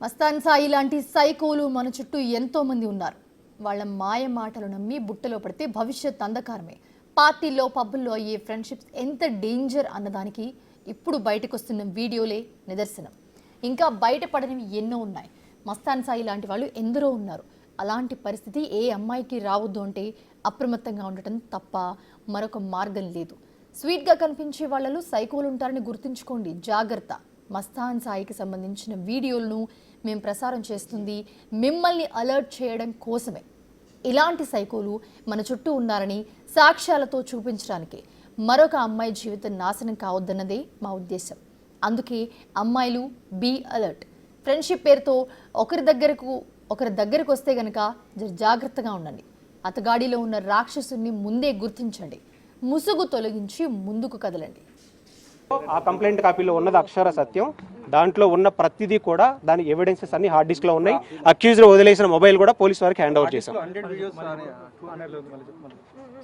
మస్తాన్ సాయి లాంటి సైకోలు మన చుట్టూ ఎంతో మంది ఉన్నారు. వాళ్ళ మాయ మాటలు నమ్మి బుట్టలో పడితే భవిష్యత్ అంధకారమే. పార్టీల్లో పబ్బుల్లో అయ్యే ఫ్రెండ్షిప్స్ ఎంత డేంజర్ అన్నదానికి ఇప్పుడు బయటకు వస్తున్న వీడియోలే నిదర్శనం. ఇంకా బయటపడనివి ఎన్నో ఉన్నాయి. మస్తాన్ సాయి లాంటి వాళ్ళు ఎందరో ఉన్నారు. అలాంటి పరిస్థితి ఏ అమ్మాయికి రావద్దు అంటే అప్రమత్తంగా ఉండటం తప్ప మరొక మార్గం లేదు. స్వీట్గా కనిపించే వాళ్ళలో సైకోలు ఉంటారని గుర్తుంచుకోండి, జాగ్రత్త. మస్తాన్ సాయికి సంబంధించిన వీడియోలను మేము ప్రసారం చేస్తుంది మిమ్మల్ని అలర్ట్ చేయడం కోసమే. ఇలాంటి సైకోలు మన చుట్టూ ఉన్నారని సాక్ష్యాలతో చూపించడానికి మరొక అమ్మాయి జీవితం నాశనం కావద్దన్నదే మా ఉద్దేశం. అందుకే అమ్మాయిలు బీ అలర్ట్. ఫ్రెండ్షిప్ పేరుతో ఒకరి దగ్గరకు వస్తే గనక జాగ్రత్తగా ఉండండి. అతగాడిలో ఉన్న రాక్షసుని ముందే గుర్తించండి. ముసుగు తొలగించి ముందుకు కదలండి. ఆ కంప్లైంట్ కాపీలో ఉన్నది అక్షర సత్యం. దాంట్లో ఉన్న ప్రతిదీ కూడా దాని ఎవిడెన్సెస్ అన్ని హార్డ్ డిస్క్ లో ఉన్నాయి. అక్యూజ్డ్ వదిలేసిన మొబైల్ కూడా పోలీస్ వారికి హ్యాండ్ ఓవర్ చేశాం.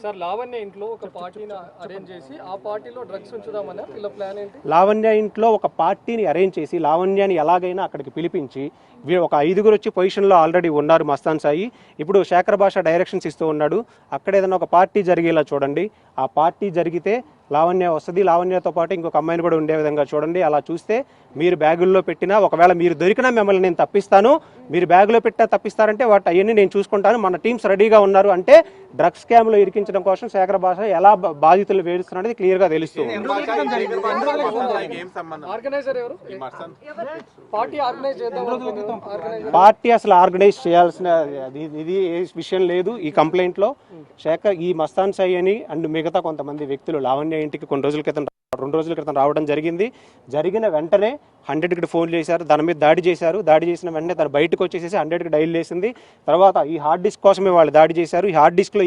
సార్, లావణ్య ఇంట్లో ఒక పార్టీని అరేంజ్ చేసి ఆ పార్టీలో డ్రగ్స్ ఉంచుదామని ఇలా ప్లాన్ ఏంటి? లావణ్య ఇంట్లో ఒక పార్టీని అరేంజ్ చేసి లావణ్యాని ఎలాగైనా అక్కడికి పిలిపించి ఒక 5గురు వచ్చి పొజిషన్లో ఆల్రెడీ ఉన్నారు మస్తాన్ సాయి. ఇప్పుడు శేఖర్ భాష డైరెక్షన్స్ ఇస్తూ ఉన్నాడు. అక్కడ ఏదైనా ఒక పార్టీ జరిగేలా చూడండి. ఆ పార్టీ జరిగితే లావణ్య వస్తుంది. లావణ్యతో పాటు ఇంకొక అమ్మాయిని కూడా ఉండే విధంగా చూడండి. అలా చూస్తే మీరు బ్యాగుల్లో పెట్టినా, ఒకవేళ మీరు దొరికినా మిమ్మల్ని నేను తప్పిస్తాను. మీరు బ్యాగులో పెట్టినా తప్పిస్తారంటే వాటి అవన్నీ నేను చూసుకుంటాను. మన టీమ్స్ రెడీగా ఉన్నారు అంటే డ్రగ్స్ స్కామ్లో ఇరికించడం కోసం శేఖర్ భాష ఎలా బాధితులు వేడుస్తున్నది క్లియర్గా తెలుస్తుంది. పార్టీ అసలు ఆర్గనైజ్ చేయాల్సిన ఇది ఏ విషయం లేదు ఈ కంప్లైంట్ లో. ఈ మస్తాన్ సాయి అని అండ్ మిగతా కొంతమంది వ్యక్తులు లావణ్య ఇంటికి 2 రోజుల క్రితం రావడం జరిగింది. జరిగిన వెంటనే 100కి ఫోన్ చేశారు. దాని మీద దాడి చేశారు. దాడి చేసిన వెంటనే తను బయటకు వచ్చేసేసి 100కి డైల్ చేసింది. తర్వాత ఈ హార్డ్ డిస్క్ కోసమే వాళ్ళు దాడి చేశారు. ఈ హార్డ్ డిస్క్లో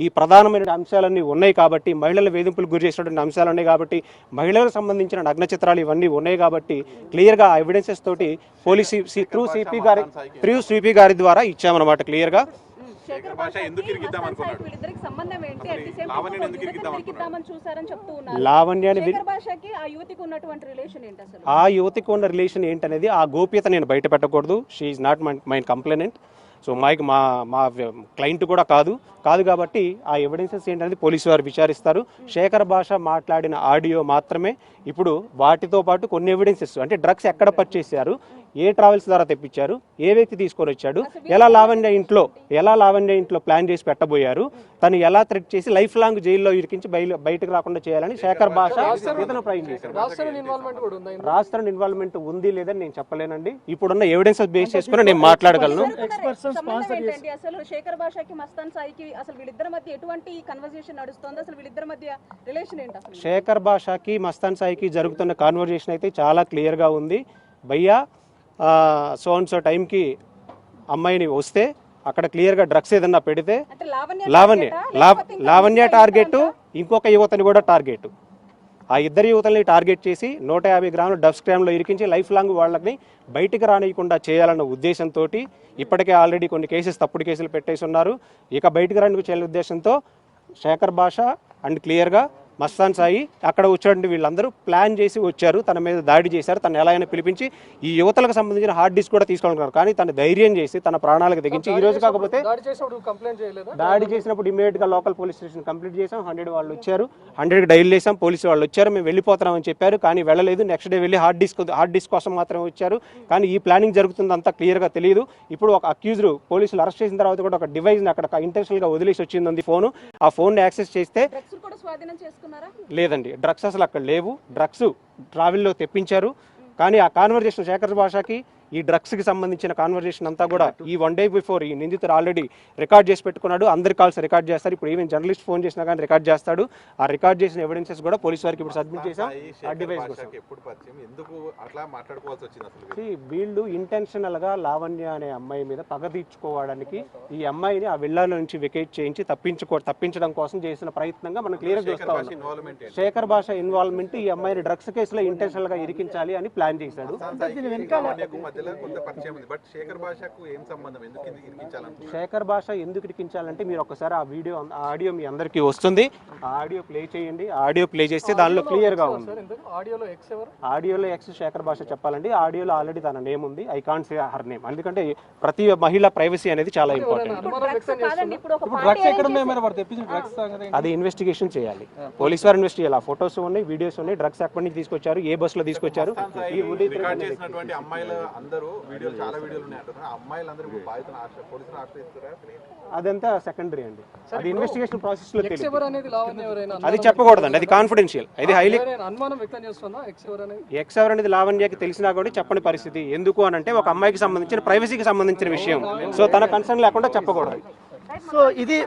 ఈ ప్రధానమైన అంశాలన్నీ ఉన్నాయి కాబట్టి, మహిళల వేధింపులకు గురి చేసినటువంటి అంశాలు ఉన్నాయి కాబట్టి, మహిళలకు సంబంధించిన నగ్న చిత్రాలు ఇవన్నీ ఉన్నాయి కాబట్టి క్లియర్గా ఆ ఎవిడెన్సెస్ తోటి పోలీస్ త్రూ సిపి గారి ద్వారా ఇచ్చామన్నమాట క్లియర్గా. ఆ యువతికి ఉన్న రిలేషన్ ఏంటనేది ఆ గోప్యత నేను బయట పెట్టకూడదు. She is not my complainant. So మా క్లయింట్ కూడా కాదు కాబట్టి ఆ ఎవిడెన్సెస్ ఏంటనేది పోలీసు వారు విచారిస్తారు. శేఖర్ భాష మాట్లాడిన ఆడియో మాత్రమే ఇప్పుడు వాటితో పాటు కొన్ని ఎవిడెన్సెస్ అంటే డ్రగ్స్ ఎక్కడ పర్చేసారు, ఏ ట్రావెల్స్ ద్వారా తెప్పించారు, ఏ వ్యక్తి తీసుకొని వచ్చాడు, ఎలా లావణ్య ఇంట్లో ప్లాన్ చేసి పెట్టబోయారు, తను ఎలా థ్రెట్ చేసి లైఫ్ లాంగ్ జైల్లో ఇరికించి బయటకు రాకుండా చేయాలని శేఖర్ భాష ప్రయత్నం చేశారు. రాష్ట్ర ఇన్వాల్వ్మెంట్ ఉంది లేదని నేను చెప్పలేనండి. ఇప్పుడున్న ఎవిడెన్సెస్ బేస్ చేసుకుని నేను మాట్లాడగలను. శేఖర్ భాషకి మస్తాన్ సాయికి జరుగుతున్న కాన్వర్జేషన్ అయితే చాలా క్లియర్గా ఉంది. భయ్యా సో అండ్ సో టైంకి అమ్మాయిని వస్తే అక్కడ క్లియర్గా డ్రగ్స్ ఏదన్నా పెడితే లావణ్య టార్గెట్, ఇంకొక యువతని కూడా టార్గెట్. ఆ ఇద్దరు యువతల్ని టార్గెట్ చేసి 150 గ్రాములు డ్రగ్స్ స్కామ్లో ఇరికించి లైఫ్ లాంగ్ వాళ్ళని బయటికి రానియకుండా చేయాలన్న ఉద్దేశంతో ఇప్పటికే ఆల్రెడీ కొన్ని తప్పుడు కేసులు పెట్టేసి ఉన్నారు. ఇక బయటికి రాని చేయాలనే ఉద్దేశంతో శేఖర్ భాష అండ్ క్లియర్గా మస్తాన్ సాయి అక్కడ వచ్చాడు. వీళ్ళందరూ ప్లాన్ చేసి వచ్చారు, తన మీద దాడి చేశారు. తను ఎలా అయినా పిలిపించి ఈ యువతలకు సంబంధించిన హార్డ్ డిస్క్ కూడా తీసుకోవాలనుకున్నారు. కానీ తను ధైర్యం చేసి తన ప్రాణాలకు తెగించి ఈ రోజు కాకపోతే దాడి చేసినప్పుడు ఇమీడియట్గా లోకల్ పోలీస్ స్టేషన్ కంప్లీట్ చేసాం. 100 వాళ్ళు వచ్చారు, 100కి డైల్ చేసాం. పోలీసు వాళ్ళు వచ్చారు, మేము వెళ్ళిపోతున్నామని చెప్పారు. కానీ వెళ్ళలేదు. నెక్స్ట్ డే వెళ్ళి హార్డ్ డిస్క్ కోసం మాత్రమే వచ్చారు. కానీ ఈ ప్లానింగ్ జరుగుతుందంతా క్లియర్గా తెలియదు. ఇప్పుడు ఒక అక్యూజ్డ్ పోలీసులు అరెస్ట్ చేసిన తర్వాత కూడా ఒక డివైస్ని అక్కడ ఇంటెన్షనల్గా వదిలేసి వచ్చింది ఫోను. ఆ ఫోన్ యాక్సెస్ చేస్తే లేదండి, డ్రగ్స్ అసలు అక్కడ లేవు. డ్రగ్స్ ట్రావెల్లో తెప్పించారు. కానీ ఆ కాన్వర్జేషన్ శేఖర్ భాషకి ఈ డ్రగ్స్కి సంబంధించిన కాన్వర్జేషన్ అంతా కూడా ఈ 1 డే బిఫోర్ ఈ నిందితుడు ఆల్రెడీ రికార్డ్ చేసి పెట్టుకున్నాడు. అందరి కాల్స్ రికార్డ్ చేస్తారు. ఇప్పుడు ఈవెన్ జర్నలిస్ట్ ఫోన్ చేసినా కానీ రికార్డ్ చేస్తాడు. ఆ రికార్డ్ చేసిన ఎవిడెన్సెస్ కూడా పోలీస్ వారికి ఇప్పుడు సబ్మిట్ చేశాం. వీళ్ళు ఇంటెన్షనల్గా లావణ్య అనే అమ్మాయి మీద పగ తీర్చుకోవడానికి ఈ అమ్మాయిని ఆ విల్లాల నుంచి వెకేట్ చేయించి తప్పించడం కోసం చేసిన ప్రయత్నంగా మనం క్లియర్ చేస్తా ఉన్నాం. శేఖర్ భాష ఇన్వాల్వ్మెంట్ ఈ అమ్మాయిని డ్రగ్స్ కేసులో ఇంటెన్షనల్గా ఇరికించాలి అని ప్లాన్ చేశాడు. మధ్యలో కొంత పరిచయం ఉంది. బట్ శేఖర్ భాషకు ఏం సంబంధం, ఎందుకు ఇరికించాలంటే? శేఖర్ భాష ఎందుకు ఇరికించాలంటే మీరు ఒకసారి ఆ ఆడియో మీ అందరికీ వస్తుంది, ఆ ఆడియో ప్లే చేయండి. ఆ ఆడియో ప్లే చేస్తే దానిలో క్లియర్గా ఉంది. ఆడియోలో ఎక్స్ ఎవరు? ఆడియోలో ఎక్స్ శేఖర్ భాష చెప్పాలండి. ఆడియోలో ఆల్రెడీ తన నేమ్ ఉంది. I can't say her name, ఎందుకంటే ప్రతి మహిళ ప్రైవసీ అనేది చాలా ఇంపార్టెంట్. అది ఇన్వెస్టిగేషన్ చేయాలి, పోలీసు వారు ఇన్వెస్ట్ చేయాలి. ఆ ఫొటోస్ ఉన్నాయి, వీడియోస్ ఉన్నాయి, డ్రగ్స్ ఎక్కడి నుంచి తీసుకొచ్చారు, ఏ బస్సులో తీసుకొచ్చారు, రికార్డ్ చేసినటువంటి అమ్మాయిలు అందరూ వీడియోలు, చాలా వీడియోలు ఉన్నాయి అంటున్నారు. అమ్మాయిలందరూ బాధితులను పోలీసులు ఆశ్రయిస్తారా? అదంతా సెకండరీ అండి, అది ఇన్వెస్టిగేషన్ ప్రాసెస్ లో తెలియదు. ఎవరు అనేది లావణ్య ఎవరైనా అది చెప్పకూడదండి, అది కాన్ఫిడెన్షియల్. అది హైలీ అనుమానం వ్యక్తం చేస్తున్నా ఎక్స్ ఎవరు అనేది. ఎక్స్ ఎవరు అనేది లావణ్యకి తెలిసినా కూడా చెప్పని పరిస్థితి. ఎందుకు అని అంటే ఒక అమ్మాయికి సంబంధించిన ప్రైవసీకి సంబంధించిన విషయం. సో తన కన్సర్న్ లేకుండా చెప్పకూడదు. సో ఇది